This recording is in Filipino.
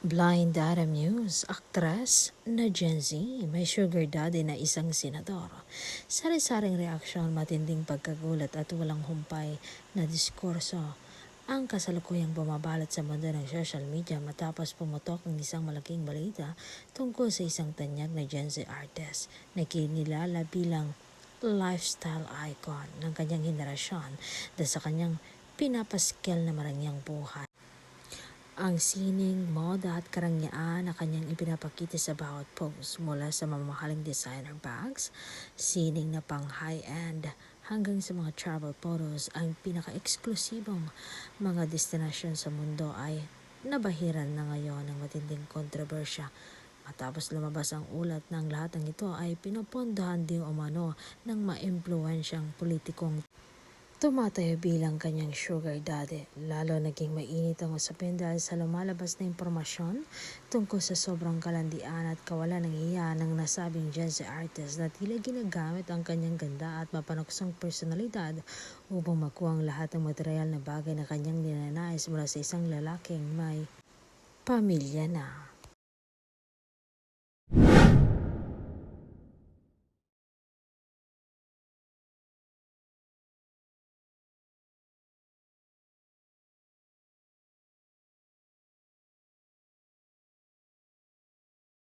Blind Data News, aktres na Gen Z, may sugar daddy na isang senador. Sari-saring reaksyon, matinding pagkagulat at walang humpay na diskurso ang kasalukuyang bumabalot sa mundo ng social media matapos pumutok ang isang malaking balita tungkol sa isang tanyag na Gen Z artist na kinilala bilang lifestyle icon ng kanyang henerasyon dahil sa kanyang pinapaskel na marangyang buhay. Ang sining, moda at karangyaan na kanyang ipinapakita sa bawat post mula sa mamahaling designer bags, sining na pang high-end hanggang sa mga travel photos, ang pinaka-eksklusibong mga destinasyon sa mundo ay nabahiran na ngayon ng matinding kontrobersya. Matapos lumabas ang ulat ng lahat ng ito ay pinopondohan din umano ng maimpluwensyang politikong tumatayo bilang kanyang sugar daddy. Lalo naging mainit ang usapin dahil sa lumalabas na impormasyon tungkol sa sobrang kalandian at kawalan ng hiya ng nasabing Gen Z artist na tila ginagamit ang kanyang ganda at mapanuksong personalidad upang makuha ang lahat ng material na bagay na kanyang ninanais mula sa isang lalaking may pamilya na.